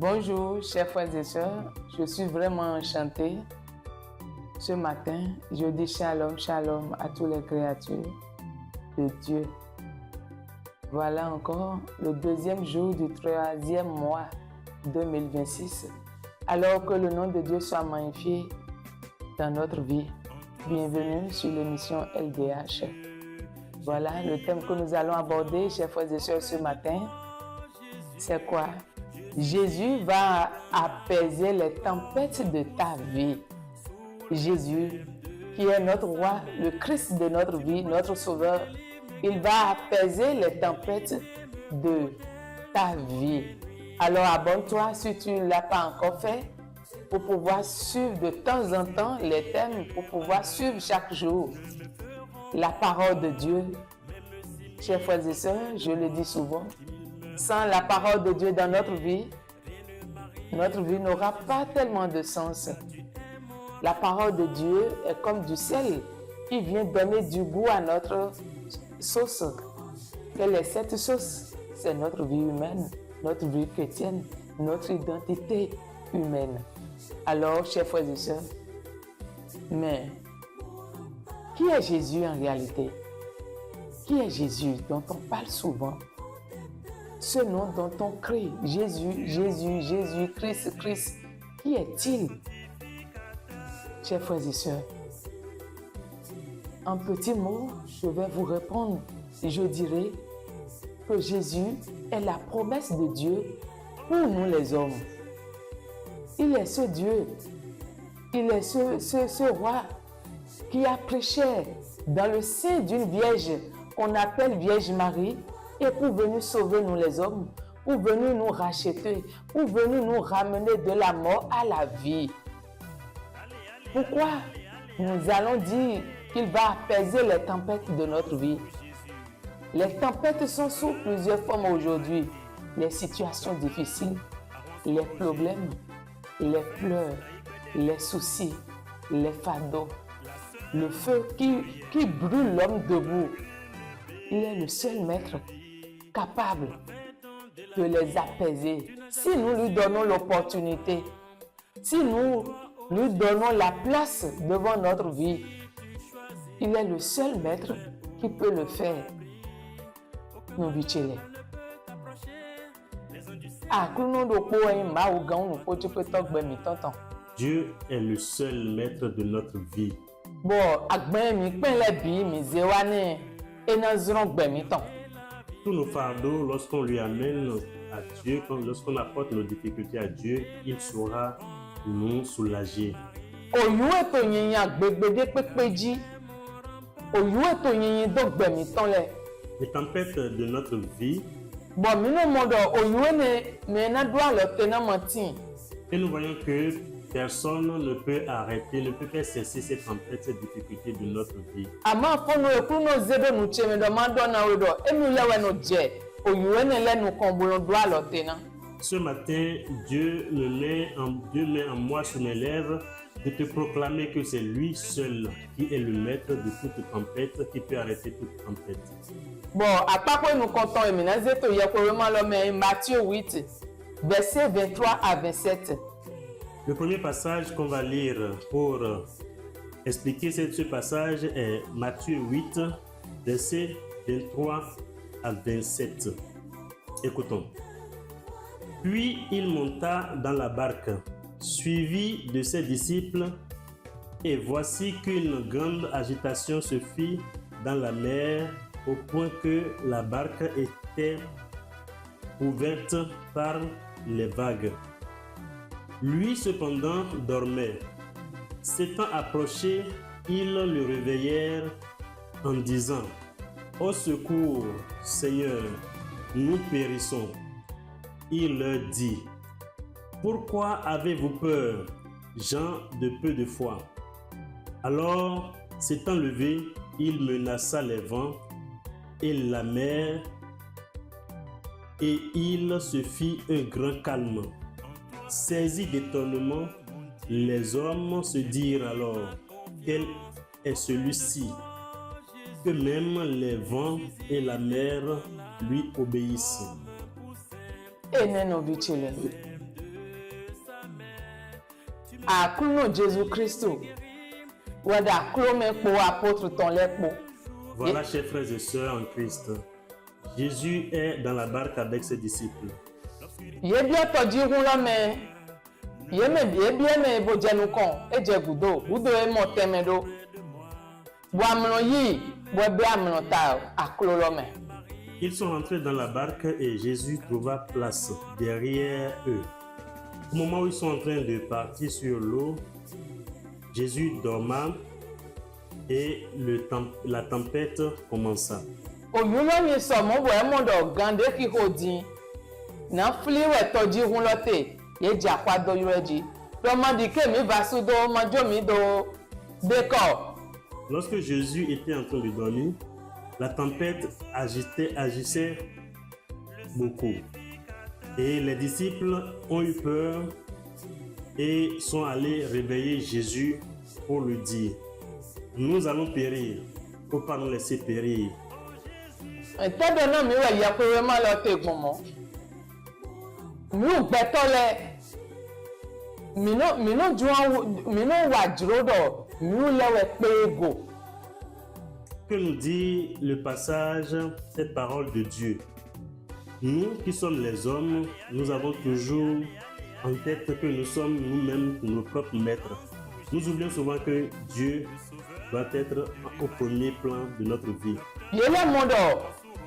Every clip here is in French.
Bonjour, chers frères et sœurs. Je suis vraiment enchantée. Ce matin, je dis shalom, shalom à toutes les créatures de Dieu. Voilà encore le deuxième jour du 3e mois 2026. Alors que le nom de Dieu soit magnifié dans notre vie. Bienvenue sur l'émission LDH. Voilà le thème que nous allons aborder, chers frères et sœurs, ce matin. C'est quoi? Jésus va apaiser les tempêtes de ta vie. Jésus, qui est notre roi, le Christ de notre vie, notre sauveur, il va apaiser les tempêtes de ta vie. Alors abonne-toi si tu ne l'as pas encore fait pour pouvoir suivre de temps en temps les thèmes, pour pouvoir suivre chaque jour la parole de Dieu. Chers frères et sœurs, je le dis souvent, sans la parole de Dieu dans notre vie n'aura pas tellement de sens. La parole de Dieu est comme du sel qui vient donner du goût à notre sauce. Quelle est cette sauce? C'est notre vie humaine, notre vie chrétienne, notre identité humaine. Alors, chers frères et sœurs, mais qui est Jésus en réalité? Qui est Jésus dont on parle souvent? Ce nom dont on crie, Jésus, Jésus, Jésus, Christ, Christ, qui est-il? Chers frères et sœurs, en petits mots, je vais vous répondre. Je dirais que Jésus est la promesse de Dieu pour nous les hommes. Il est ce Dieu, il est ce roi qui a pris chair dans le sein d'une vierge qu'on appelle Vierge Marie et pour venir sauver nous les hommes, pour venir nous racheter, pour venir nous ramener de la mort à la vie. Pourquoi nous allons dire qu'il va apaiser les tempêtes de notre vie? Les tempêtes sont sous plusieurs formes aujourd'hui. Les situations difficiles, les problèmes, les pleurs, les soucis, les fardeaux, le feu qui brûle l'homme debout. Il est le seul maître capable de les apaiser. Si nous lui donnons l'opportunité, si nous lui donnons la place devant notre vie, il est le seul maître qui peut le faire. Nous vite-les. Dieu est le seul maître de notre vie. Tous nos fardeaux, lorsqu'on lui amène à Dieu, lorsqu'on apporte nos difficultés à Dieu, il saura nous soulager. Les tempêtes de notre vie, et nous voyons que personne ne peut arrêter, ne peut faire cesser ces tempêtes, ces difficultés de notre vie. Ce matin, Dieu met en moi sur mes lèvres de te proclamer que c'est lui seul qui est le maître de toute tempête, qui peut arrêter toute tempête. Matthieu 8, versets 23 à 27. Le premier passage qu'on va lire pour expliquer ce passage est Matthieu 8, versets 23 à 27. Écoutons. Puis il monta dans la barque, suivi de ses disciples, et voici qu'une grande agitation se fit dans la mer, au point que la barque était ouverte par les vagues. Lui cependant dormait. S'étant approchés, ils le réveillèrent en disant: Au secours, Seigneur, nous périssons. Il leur dit: Pourquoi avez-vous peur, gens de peu de foi? Alors, s'étant levé, il menaça les vents et la mer, et il se fit un grand calme. Saisis d'étonnement, les hommes se dirent alors: Quel est celui-ci que même les vents et la mer lui obéissent? Akluno Jésus Christ. Wada klome po apôtre ton lepo. Voilà, chers frères et sœurs en Christ, Jésus est dans la barque avec ses disciples. Ye bien to di hun lo me. Ye bien me bo jenu kon. E je gudo e mo teme do. Bo amno yi, bo be amno ta aklo lo me. Ils sont rentrés dans la barque et Jésus trouva place derrière eux. Au moment où ils sont en train de partir sur l'eau, Jésus dorma et la tempête commença. Oyuno mi so mo bo e mo do gande ki hodin. Na fli we to di hun lo te. Ye ja kwa do yureji. Do ma di ke mi vasu do ma jo mi do deko. Lorsque Jésus était en train de dormir, la tempête agissait beaucoup. Et les disciples ont eu peur et sont allés réveiller Jésus pour lui dire: nous allons périr, il ne faut pas nous laisser périr. E te do na mi we ya ko we ma lo te gbomo. Mi o gbeto le. Mi no wa juro do, mi o lewe pe ego. Que nous dit le passage, cette parole de Dieu? Nous qui sommes les hommes, nous avons toujours en tête que nous sommes nous-mêmes nos propres maîtres. Nous oublions souvent que Dieu doit être au premier plan de notre vie. Yele mondo,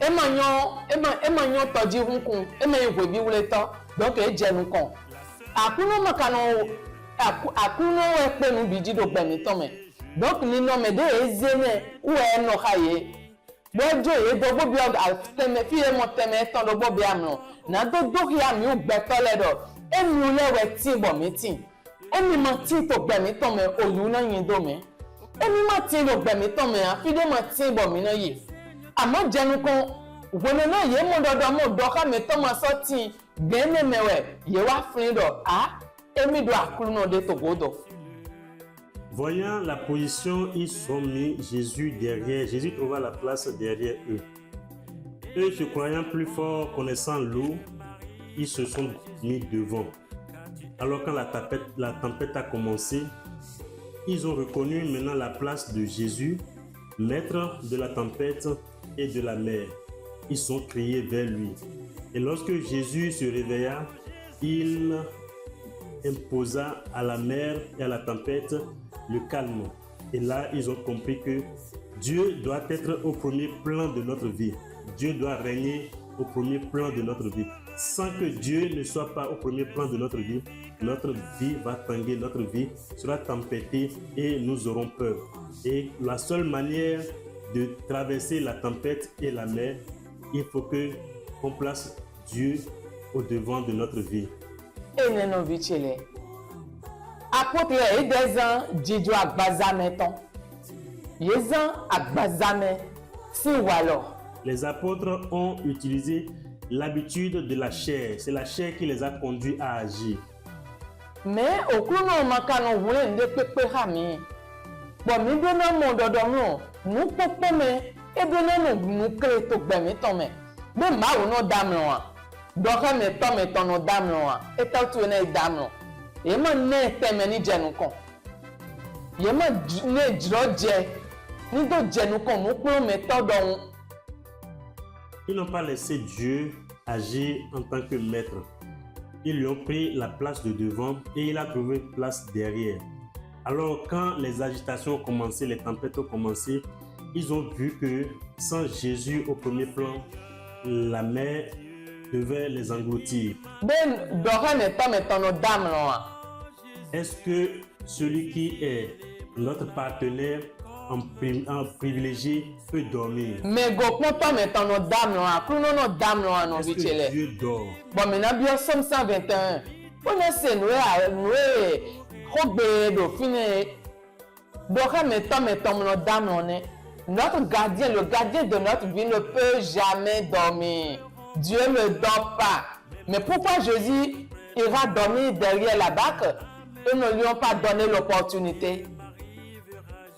emanyo to di hun kun, emanyo gwe bi wule to, donc e jenu kon. Akuno makano akuno e pe nu biji do gbe mi ton me. Donc ni no me de ezene ou e no haye. Bojo ye do bo bi teme fi e mo teme ton do bo bi amno. Na do ki ami u gbe to le do. E mi le we tin bo mi tin. E mi ma tin to gbe mi ton me oyu na yin do me. E mi ma tin do gbe mi ton me a fi de ma tin bo mi na yi. Amo jenu kon wona na ye mo do ka me to ma so tin gbe me we ye wa frin do emi do akluno de togodo. Voyant la position, ils sont mis Jésus derrière. Jésus trouva la place derrière eux. Eux, se croyant plus forts, connaissant l'eau, ils se sont mis devant. Alors quand la tempête a commencé, ils ont reconnu maintenant la place de Jésus, maître de la tempête et de la mer. Ils sont criés vers lui. Et lorsque Jésus se réveilla, il imposa à la mer et à la tempête le calme. Et là, ils ont compris que Dieu doit être au premier plan de notre vie. Dieu doit régner au premier plan de notre vie. Sans que Dieu ne soit pas au premier plan de notre vie va tanguer, notre vie sera tempêtée et nous aurons peur. Et la seule manière de traverser la tempête et la mer, il faut qu'on place Dieu au devant de notre vie. Et non vichele. Apôtre et des ans didio agbazame ton. Yezan agbazame si walo. Les apôtres ont utilisé l'habitude de la chair. C'est la chair qui les a conduits à agir. Mais au kuno makano voulait de pepe hami. Bon mi dona mon dodono, nous popo me e dona nous crée to gbe mi ton me. Be ma wo no dam lo an. Doka me ton no dam lo an. E ta tu na dam lo. E ma ne teme ni jenu kon. Ye ma ne jro je. Ni do jenu kon mu pro me to don. Ils n'ont pas laissé Dieu agir en tant que maître. Ils lui ont pris la place de devant et il a trouvé place derrière. Alors quand les agitations ont commencé, les tempêtes ont commencé, ils ont vu que sans Jésus au premier plan, la mer devait les engloutir. Est-ce que celui qui est notre partenaire en privilégié peut dormir? Est-ce que Dieu dort? Bon, maintenant, bien, Somme 121. On a ces notre gardien, le gardien de notre vie ne peut jamais dormir. Dieu ne dort pas. Mais pourquoi Jésus ira dormir derrière la barque? Ils ne lui ont pas donné l'opportunité.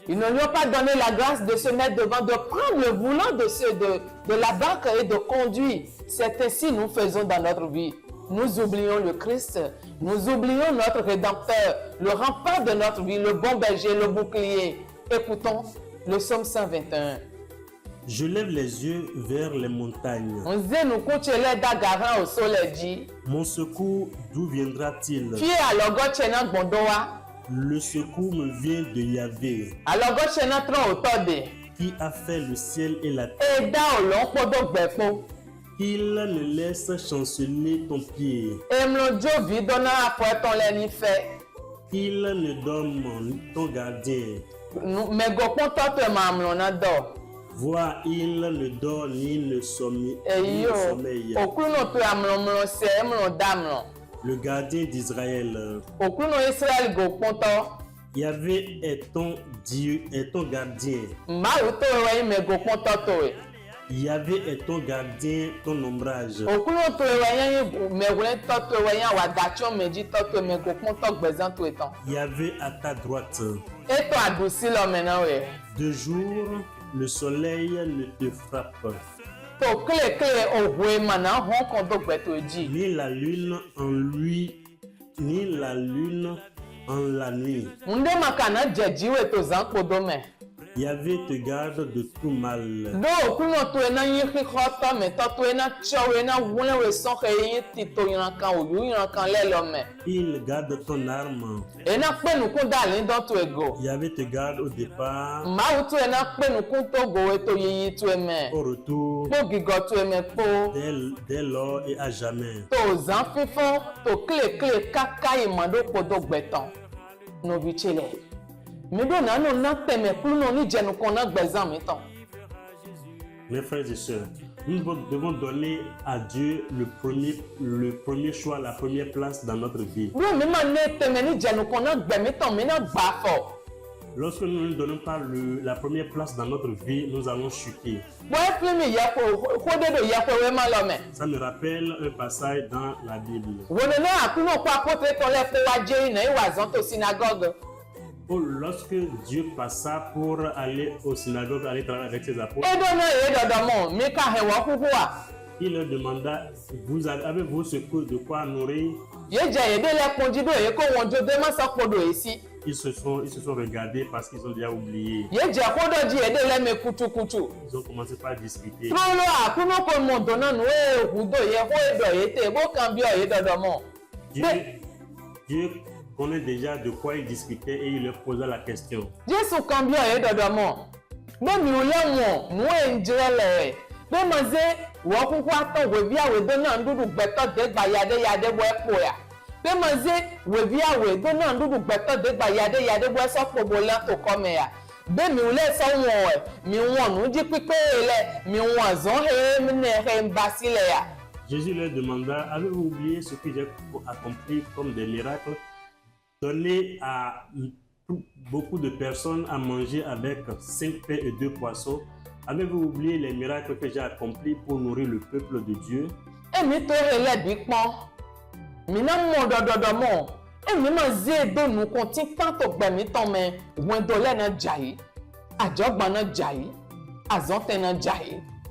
Ils ne lui ont pas donné la grâce de se mettre devant, de prendre le volant de la barque et de conduire. C'est ainsi que nous faisons dans notre vie. nous oublions le Christ, nous oublions notre Rédempteur, le rempart de notre vie, le bon berger, le bouclier. Écoutons le psaume 121. Je lève les yeux vers les montagnes. Mon secours, d'où viendra-t-il? Le secours me vient de Yahvé, qui a fait le ciel et la terre. Il ne laisse chanceler ton pied. Il ne donne ton gardien. Vois, il ne dort ni ne sommeille. Le gardien d'Israël. Yahvé est ton Dieu, est ton gardien. Yahvé est ton gardien, ton ombrage. Yahvé à ta droite. De jour, le soleil ne te frappe, ni la lune en lui, ni la lune en la nuit. Yahvé te garde de tout mal. Il garde ton âme. Yahvé te garde au départ, au retour, dès lors et à jamais. Mes frères et sœurs, nous devons donner à Dieu le premier choix, la première place dans notre vie. Lorsque nous ne donnons pas la première place dans notre vie, nous allons chuter. Ça me rappelle un passage dans la Bible. Lorsque Dieu passa pour aller au synagogue, aller travailler avec ses apôtres, il leur demanda, avez-vous de quoi nourrir? Ils se sont regardés parce qu'ils ont déjà oublié. Ils ont commencé par discuter. Dieu connaît déjà de quoi ils discutaient et il leur posa la question. Jésus leur demanda, avez-vous oublié ce que j'ai accompli comme des miracles? Donner à beaucoup de personnes à manger avec 5 pains et 2 poissons. Avez-vous oublié les miracles que j'ai accomplis pour nourrir le peuple de Dieu?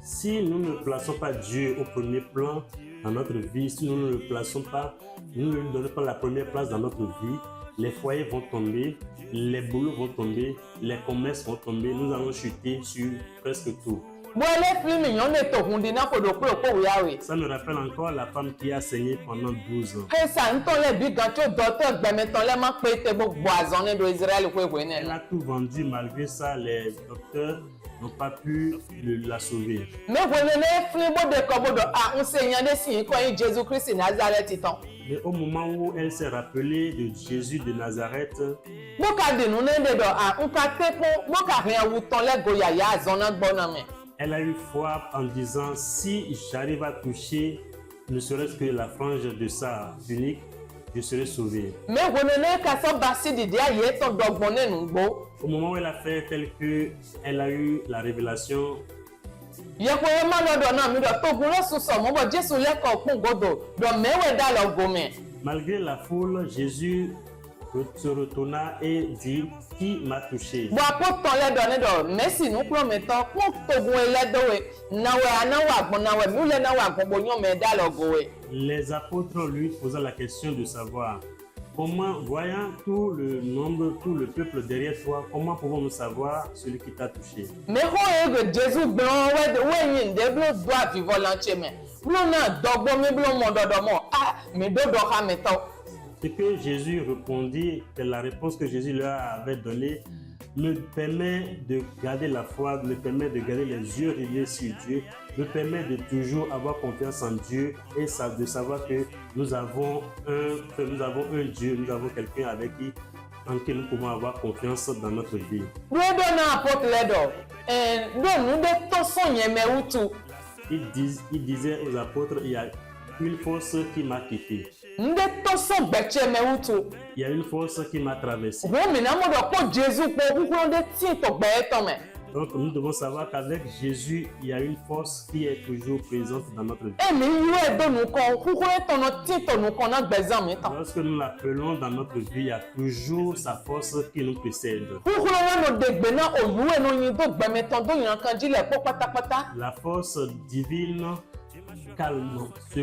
Si nous ne plaçons pas Dieu au premier plan dans notre vie, si nous ne le plaçons pas, nous ne lui donnons pas la première place dans notre vie, les foyers vont tomber, les boulots vont tomber, les commerces vont tomber, nous allons chuter sur presque tout. Ça me rappelle encore la femme qui a saigné pendant 12 ans. Elle a tout vendu, malgré ça, les docteurs n'ont pas pu la sauver. Mais au moment où elle s'est rappelée de Jésus de Nazareth, elle a eu foi en disant, si j'arrive à toucher ne serait-ce que la frange de sa tunique, je serai sauvé. Au moment où elle a fait tel que elle a eu la révélation, malgré la foule, Jésus se retourna et dit, qui m'a touché? Bon, apôtre ton lait donné d'or. Merci, nous prenons maintenant. Quand tu as lait d'or, Les apôtres lui posaient la question de savoir comment, voyant tout le nombre, tout le peuple derrière toi, comment pouvons-nous savoir celui qui t'a touché? mais quand Jésus blanc, ouais, il doit vivre volontiers. Ce que Jésus répondit, et la réponse que Jésus leur avait donnée, me permet de garder la foi, me permet de garder les yeux rivés sur Dieu, me permet de toujours avoir confiance en Dieu et de savoir que nous avons un Dieu, nous avons quelqu'un avec qui, en qui nous pouvons avoir confiance dans notre vie. Il disait aux apôtres, il y a une force qui m'a quitté. Il y a une force qui m'a traversé. Donc nous devons savoir qu'avec Jésus, il y a une force qui est toujours présente dans notre vie. Lorsque nous l'appelons dans notre vie, il y a toujours sa force qui nous précède. La force divine calme se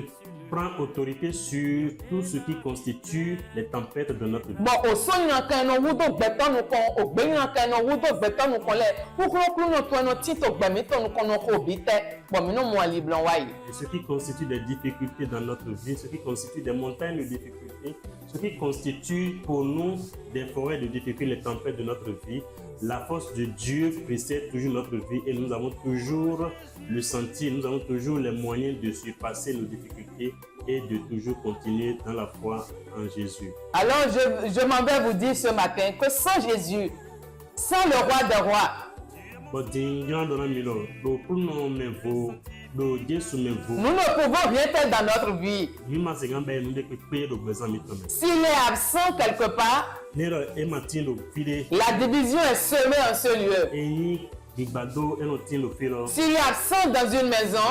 prend autorité sur tout ce qui constitue les tempêtes de notre vie. Et ce qui constitue des difficultés dans notre vie, ce qui constitue des montagnes de difficultés, ce qui constitue pour nous des forêts de difficultés, les tempêtes de notre vie, la force de Dieu précède toujours notre vie et nous avons toujours le sentir, nous avons toujours les moyens de surpasser nos difficultés et de toujours continuer dans la foi en Jésus. Alors je m'en vais vous dire ce matin que sans Jésus, sans le roi des rois, nous ne pouvons rien faire dans notre vie. S'il est absent quelque part, la division est semée en ce lieu. S'il est absent dans une maison,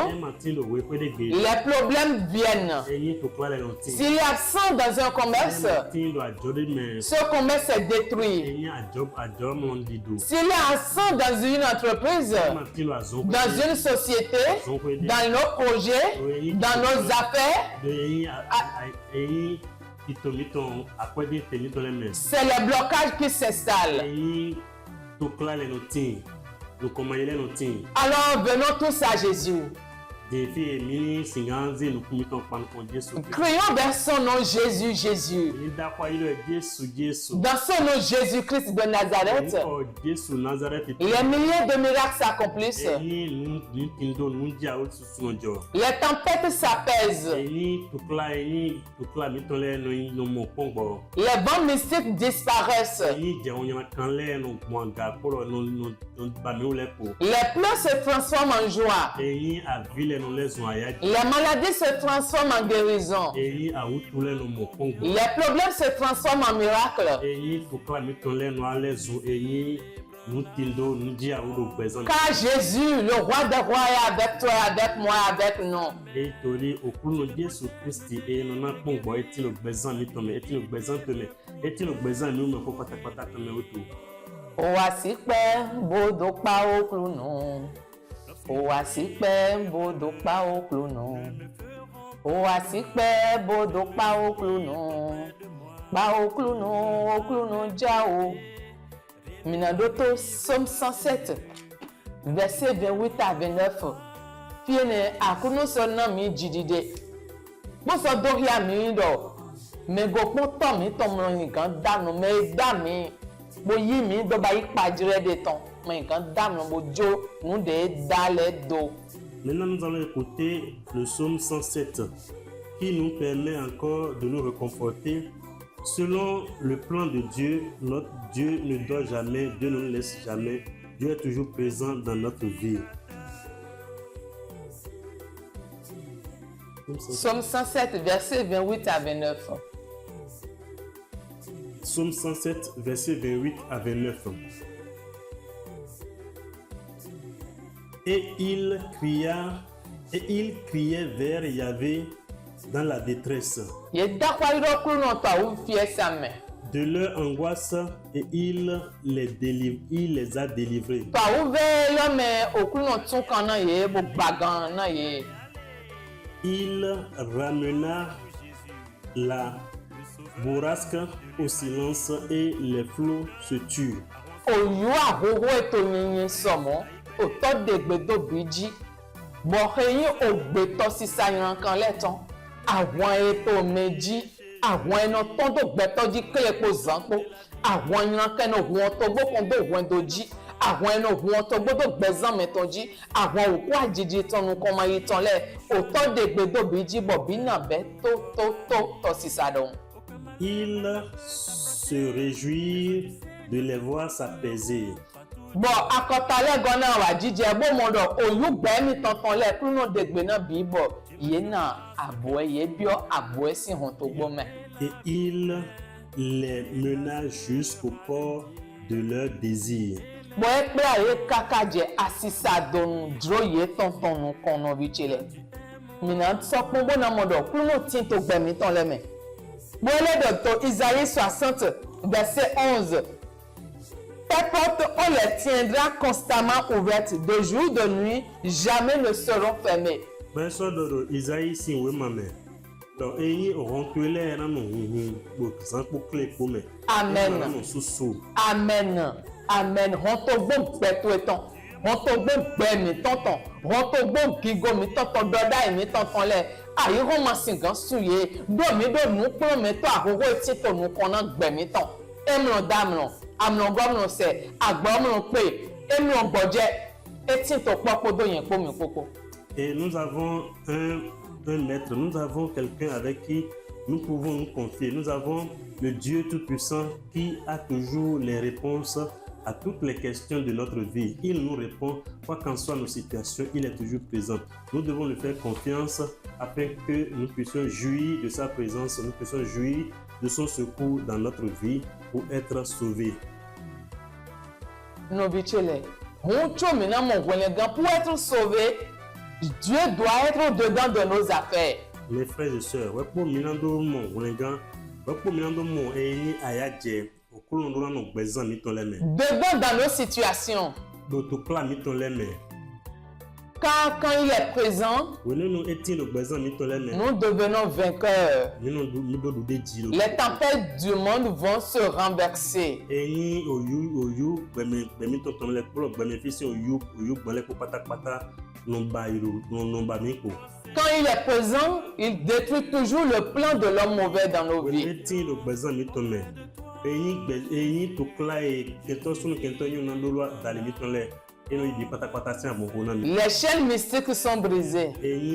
les problèmes viennent. S'il est absent dans un commerce, ce commerce est détruit. S'il est absent dans une entreprise, dans une société, dans nos projets, dans nos affaires, c'est le blocage qui s'installe. Alors venons tous à Jésus. Crions vers son nom Jésus, Jésus. Dans son nom Jésus-Christ de Nazareth, les milliers de miracles s'accomplissent. Les tempêtes s'apaisent. Les vents mystiques disparaissent. Les pleurs se transforment en joie. Les maladies se transforment en guérison. Les problèmes se transforment en miracles. Car Jésus, le roi des rois, est avec toi, avec moi, avec nous. Owasikpe bodokpa okluno. Owasikpe bodokpa okluno. Pa okluno, okluno jao. Minadoto, Somme 107, verset 28 à 29. Fiene akuno sonna mi jidide. Boso dohia mi do. Me go poto mi tomno ni kan danu me dami. Bo yi mi do ba ikpadire de ton. Maintenant, nous allons écouter le psaume 107 qui nous permet encore de nous réconforter. Selon le plan de Dieu, notre Dieu ne dort jamais, Dieu ne nous laisse jamais. Dieu est toujours présent dans notre vie. Psaume 107, verset 28 à 29. Psaume 107, verset 28 à 29. Et il criait vers Yahvé dans la détresse. de leur angoisse et il les a délivrés. Toi ouvert yo me okuno tun kan na ye bo bagan na ye. Il ramena la bourrasque au silence et les flots se tuent. Oyu ahoro eto yinyin somo oto degbedo biji. Bo heyin ogbeto sisa yan kan leton. Àwọn eto meji, àwọn eno ton do gbeto ji ke epo zanpo. Àwọn yan ken ohun to gbo kon do ohun doji. Àwọn eno ohun to gbo do gbezan metonji. Àwọn oku ajiji tonu kon ma yitan le oto degbedo biji bo bi na be to sisa don. Il se réjouit de les voir s'apaiser. Bon, akotale gona wa jije bo mondo oyu gbe mi tonton le kuno degbe na bi bo ye na aboe ye bio aboe si hon to gbo me. Et il les mena jusqu'au port de leur désir. Bo e pe aye kakaje asisa donu dro ye tonton nu kono bi chele. Mina so po bo na mondo kuno tin to gbe mi ton le me. Bo le docteur Isaïe 60 verset 11. Tes portes, on les tiendra constamment ouvertes, de jour, de nuit, jamais ne seront fermées. Ben so do Isaïe si we mame. Donc eyi rontuele na no bo san po clé po me. Amen. No susu. Amen. Amen. Ronto bon beto eton. Ronto bon be mi tonton. Ronto bon gigo mi tonton doda mi tonton le. Ayi ron masingan suye. Do mi do nu pro me to ahoro eti to nu kona gbe mi ton. Emlo damlo. Amnon gomnon se, agbomnon pe, emnon bodje, etin to popo do yen po mi popo. Et nous avons un maître, nous avons quelqu'un avec qui nous pouvons nous confier. Nous avons le Dieu Tout-Puissant qui a toujours les réponses à toutes les questions de notre vie. Il nous répond, quoi qu'en soient nos situations, il est toujours présent. Nous devons lui faire confiance afin que nous puissions jouir de sa présence, nous puissions jouir de son secours dans notre vie pour être sauvés. Non, bichele, pour être sauvé, Dieu doit être au-dedans de nos affaires. Mes frères et sœurs, dedans dans nos situations, quand il est présent, nous devenons vainqueurs. Les tempêtes du monde vont se renverser. Quand il est présent, il détruit toujours le plan de l'homme mauvais dans nos vies. Les chaînes mystiques sont brisées. Il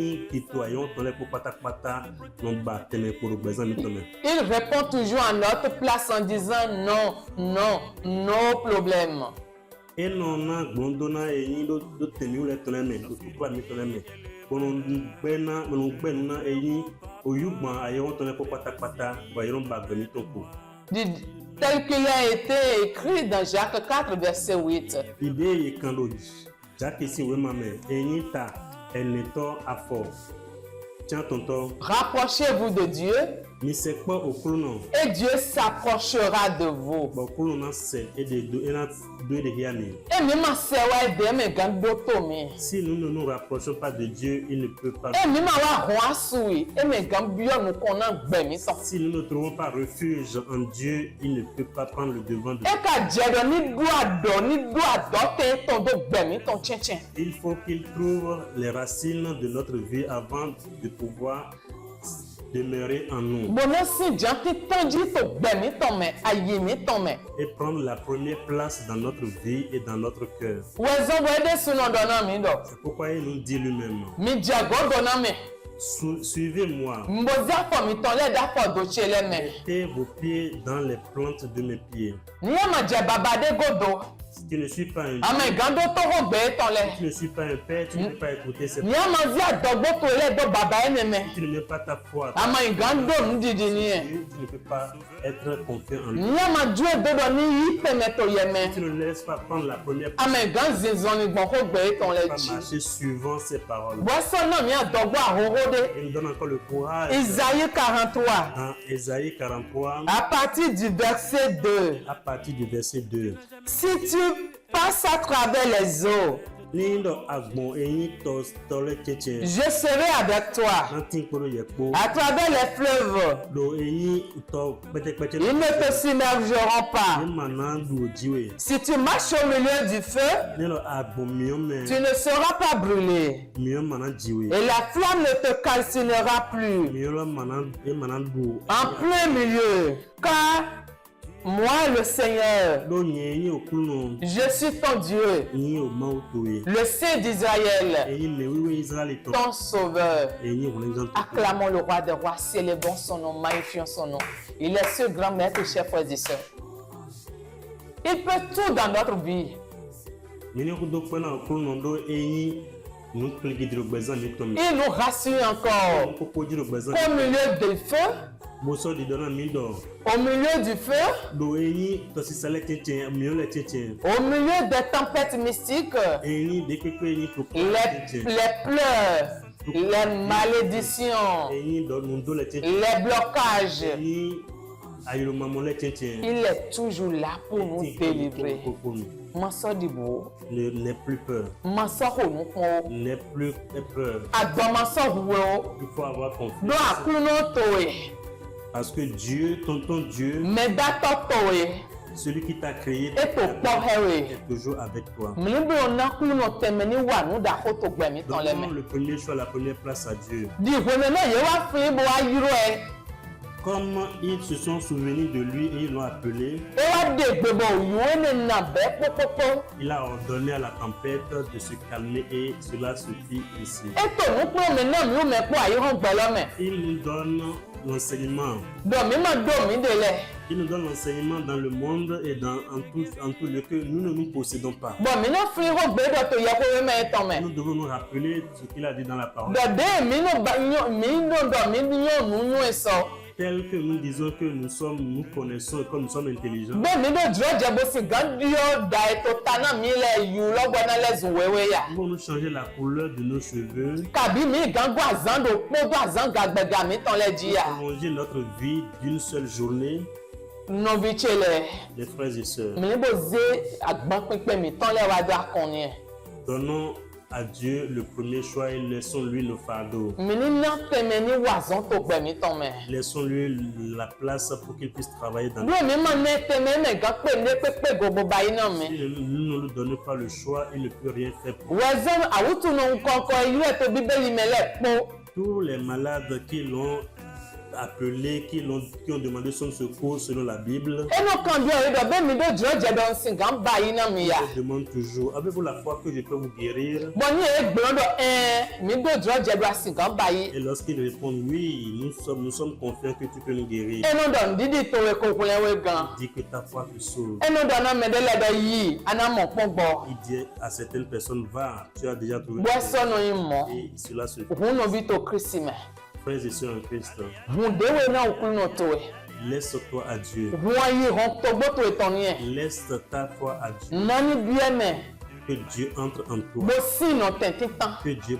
répond toujours à notre place en disant non, non, no problème. Tel qu'il a été écrit dans Jacques 4, verset 8. Rapprochez-vous de Dieu et Dieu s'approchera de vous. Si nous ne nous rapprochons pas de Dieu, il ne peut pas. Si nous ne trouvons pas refuge en Dieu, il ne peut pas prendre le devant de nous. Il faut qu'il trouve les racines de notre vie avant de pouvoir demeurer en nous et prendre la première place dans notre vie et dans notre cœur. C'est pourquoi il nous dit lui-même, suivez-moi, mettez vos pieds dans les plantes de mes pieds Si tu ne suis pas un Amen. Gando toro be ton le. tu ne suis pas un père, tu ne peux pas écouter ces paroles. Nyamazi adogbo to le do baba eneme. Tu ne mets pas ta foi. Amen. Gando mdidi ni e. Tu ne peux pas être confiant en lui. Nyamaju dodo ni yi peme to yeme. Tu ne laisses pas prendre la première place. Amen. Gan zinzon ni gbon ko be ton le Tu ji. vas marcher suivant ses paroles. Boso na mi adogbo ahoro de. Il nous donne encore le courage. Isaïe 43. Dans Ésaïe 43, À partir du verset 2. à partir du verset 2. Si tu passes à travers les eaux, Lindo agbon eyin tole tchetche. je serai avec toi. Nantin koro yekpo. À travers les fleuves, Do eyin to pete. ils ne te submergeront pas. Ni manan du ojiwe. Si tu marches au milieu du feu, Nilo agbon miome. tu ne seras pas brûlé. Miome manan jiwe. Et la flamme ne te calcinera plus Miolo manan du. en plein milieu. Car moi, le Seigneur, Do nyeyin okuno. je suis ton Dieu, Eyin o ma otowe. le Saint d'Israël, Eyin me wiwe Israël to. ton sauveur. Eyin o l'exemple. Acclamons le roi des rois, célébrons son nom, magnifions son nom. Il est ce grand maître, chers frères et sœurs. Il peut tout dans notre vie. Mini ko do pena okuno do eyin nu klegidro gbezan mi to mi. Il nous rassure encore. Ko pojiro gbezan. Au milieu du feu, Boso di dona mi do. au milieu du feu, Do eyin to sisale tchetche, miole tchetche. au milieu des tempêtes mystiques, Eyin de pepe eyin to les pleurs, les malédictions, Eyin do nundo le tchetche. les blocages, Eyin ayolomamo le tchetche. il est toujours là pour nous délivrer. Manso dibo, N'aie plus peur. manso honuko, N'aie plus peur. adomanso huo, Il faut avoir do confiance. akuno toe. Parce que Dieu, ton Dieu, Medato toe, celui qui t'a créé, eto kpɔhɛwe. est toujours avec toi. Mlibi onakulu no tɛmɛ ni wa nu da ko to gbɛmi tɔn lɛ Donnons mɛ. le premier choix, la première place à Dieu. Di ìwé náà yẹ wá fún ibo ayúrò ẹ. Comme ils se sont souvenus de lui et ils l'ont appelé, Ẹ wá dé gbogbo òyìnbó ní nàbẹ́ pópópó. il a ordonné à la tempête de se calmer et cela se fit ici. Ètò ònúpọ̀ mi náà mi ò mẹ́pọ̀ àyíhàn gbọ́lọ́ mẹ́. Il nous donne l'enseignement. Dọ̀mí mà dọ̀mí délẹ̀. Il nous donne l'enseignement dans le monde et en tout lieu que nous ne nous possédons pas. Bọ̀mí náà fún ihò gbẹ́dọ̀ tó yẹ kó wé mẹ́ tán mẹ́. Nous devons nous rappeler ce qu'il a dit dans la parole. Dọ̀dé mi nù dọ̀mí yóò nù yún sọ. Tel que nous disons que nous connaissons et que nous sommes intelligents. Bẹ́ẹ̀ni ló jọ́ jẹ́ bó sì gán yóò da ètò taná mi lẹ̀ yù lọ́gbọ́n náà lẹ́sùn wéwé yà. Nous pouvons changer la couleur de nos cheveux, Kàbí mi gángbó àzándò kpódó àzángagbẹ̀gà mi tán lẹ́ jí yà. prolonger notre vie d'une seule journée, Nọ̀bí tse lẹ̀. les frères et sœurs. Mi ní bó zé àgbọ̀n pínpín mi tán lẹ́ wá dó akọni ẹ̀. Donnons à Dieu le premier choix et laissons-lui le fardeau. Mi ní ná tẹ̀mẹ̀ ní wàzán tó gbẹ̀mí tán mẹ́. Laissons-lui la place pour qu'il puisse travailler dans Bí omi máa ní tẹ̀mẹ̀ mẹ́ gán pé ní pépé gbogbo báyìí náà mi. Si nous ne lui donnons pas le choix, il ne peut rien faire pour nous. Wẹ́zẹ́ àwùtú nù kọ̀ọ̀kan ìlú ẹ̀ tó bíbélì mẹ́lẹ̀ pọ̀. Tous les malades qui l'ont appelé, qui ont demandé son secours selon la Bible, Ẹnu kan bí ọ̀rẹ́ dọ̀ bẹ́ẹ̀ mi dó jọ́ jẹ́ dọ̀ nsìn gán báyìí náà mi yà. je demande toujours, avez-vous la foi que je peux vous guérir? Bọ̀ ní èyí gbọ́n dọ̀ mi dó jọ́ jẹ́ dọ̀ nsìn gán báyìí. Et lorsqu'ils répondent oui, nous sommes confiants que tu peux nous guérir, Ẹnu dọ̀ dídì tó rẹ̀ kókó lẹ́wẹ́ gan. dis que ta foi te sauve. Ẹnu dọ̀ náà mẹ́dẹ́lẹ̀ dọ̀ yìí anámọ̀ pọ̀ gbọ́. Il dit à certaines personnes, va, tu as déjà trouvé. Bọ́ sọ́nù yìí mọ̀. Et cela se fait. Òhun nù bí tó Kristi mẹ́. Frères et sœurs en Christ, Òhun déwé náà òkú nù tó ẹ̀. laisse-toi à Dieu. Òhun ayé hàn tó gbó tó ìtàn ni ẹ̀. Laisse ta foi à Dieu. Nání bí ẹ mẹ́. Que Dieu entre en toi. Bó sí ìnà tẹ̀tí tán. Que Dieu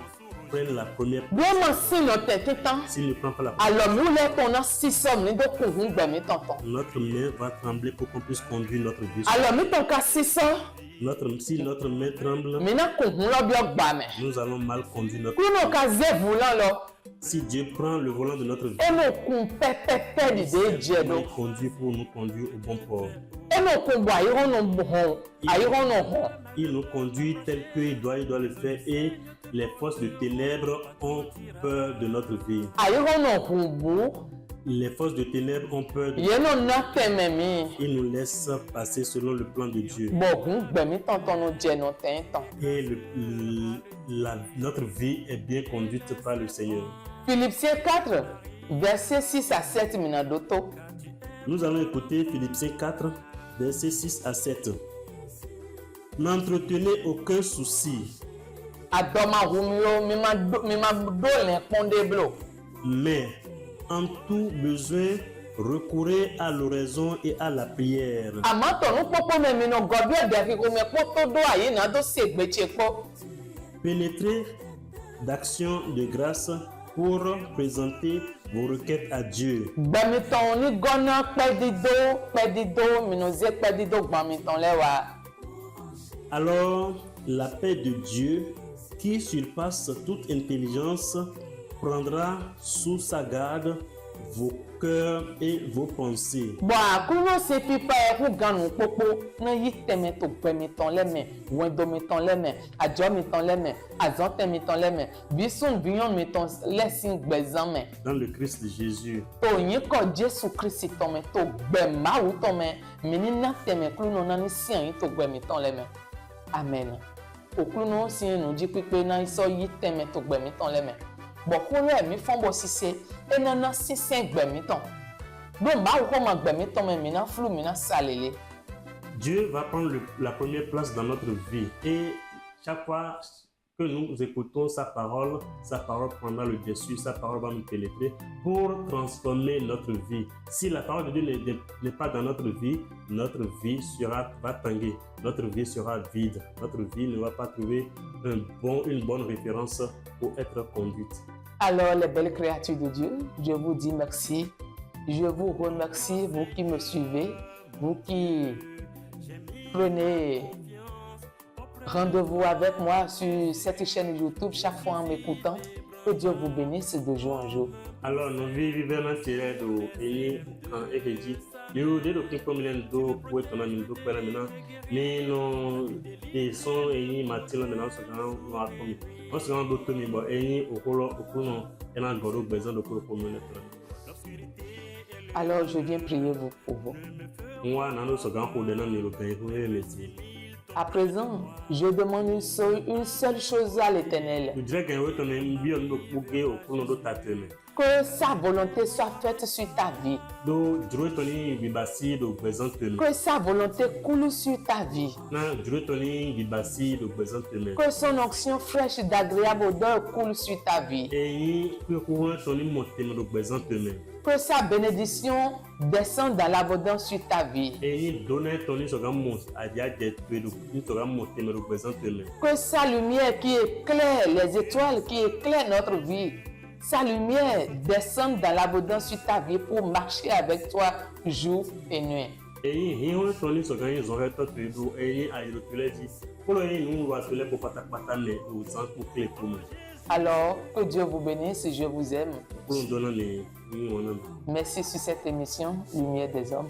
prenne la première Bí ó mọ̀ sí ìnà tẹ̀tí tán. S'il ne prend pas la première, Àlọ́ mi wúlẹ̀ tó ná sísọ́m ní dókùn òhun gbẹ̀mí tọ̀tọ̀. notre main va trembler pour qu'on puisse conduire notre vie. Àlọ́ mi tó ká sísọ́. Si notre main tremble, Mi ná kùn òhun lọ́ bí ọgbà mẹ́. nous allons mal conduire notre vie. Kúnú ká zéèvù náà lọ. Si Dieu prend le volant de notre vie, Ẹnu òkun pẹ́pẹ́pẹ́ dìde jẹ lọ. il conduit pour nous conduire au bon port. Ẹnu òkun bọ̀ àyíhónú hàn. Àyíhónú hàn. Il nous conduit tel qu'il doit le faire et les forces de ténèbres ont peur de notre vie. Àyíhónú hùn bú. Les forces de ténèbres ont peur de Yẹn náà ná tẹ̀mẹ̀ mi. Ils nous laissent passer selon le plan de Dieu. Bọ̀ òhun gbẹ̀mí tọ̀tọ̀ nù jẹ nù tẹ̀ tán. Et notre vie est bien conduite par le Seigneur. Philippiens 4, versets 6 à 7 minadoto. Nous allons écouter Philippiens 4, versets 6 à 7. N'entretenez aucun souci, Adoma humio mima dole ponde blo. mais en tout besoin, recourez à l'oraison et à la prière. Amato no popo me mino gobi de ko me poto do ayi na do segbeche po. Pénétrez d'action de grâce pour présenter vos requêtes à Dieu. Gbamiton ni gona pedido minoze pedido gbamiton lewa. Alors, la paix de Dieu, qui surpasse toute intelligence, prendra sous sa garde vos cœurs et vos pensées. Boa kuno se pipa e ku ganu popo na yi teme to gbamiton leme, wendo miton leme, ajo miton leme, azonte miton leme, bisun biyon miton lesin gbezan me. Dans le Christ Jésus, To yin ko Jesu Christ to me to gbema wu to me, mini na teme kuno na ni sian yi to gbamiton leme. Amen. Okuno si enu ji pipe na iso yi teme to gbamiton leme. Bokolo emi fonbo sise enana sisen gbamiton. Don ba ko ma gbamiton me mina flu mina salele. Dieu va prendre la première place dans notre vie et chaque fois que nous écoutons sa parole prendra le dessus, sa parole va nous pénétrer pour transformer notre vie. Si la parole de Dieu n'est pas dans notre vie va tanguer, notre vie sera vide, notre vie ne va pas trouver une bonne référence pour être conduite. Alors les belles créatures de Dieu, je vous dis merci. Je vous remercie, vous qui me suivez, vous qui prenez rendez-vous avec moi sur cette chaîne YouTube chaque fois en m'écoutant. Que Dieu vous bénisse de jour en jour. Alors, nous vivons dans tiré de Eni en Ekeji. Nous devons nous communiquer pour être en Indo pour maintenant. Mais nous sommes Eni Mathilde maintenant sur le canal. On se rend d'autres niveaux. Eni au colo au colo et en goro besoin de colo communiquer. Alors, je viens prier pour vous. Moi, nous sommes en pour donner le pain pour les métiers. À présent, je demande une seule chose à l'Éternel. Je dirais qu'il y a un Que sa volonté soit faite sur ta vie. Que sa volonté coule sur ta vie. Que son onction fraîche d'agréable odeur coule sur ta vie. Que sa bénédiction descende dans l'abondance sur ta vie. Que sa lumière qui éclaire les étoiles, qui éclaire notre vie, sa lumière descende dans l'abondance sur ta vie pour marcher avec toi jour et nuit. Alors, que Dieu vous bénisse, je vous aime. Merci sur cette émission, Lumière des Hommes.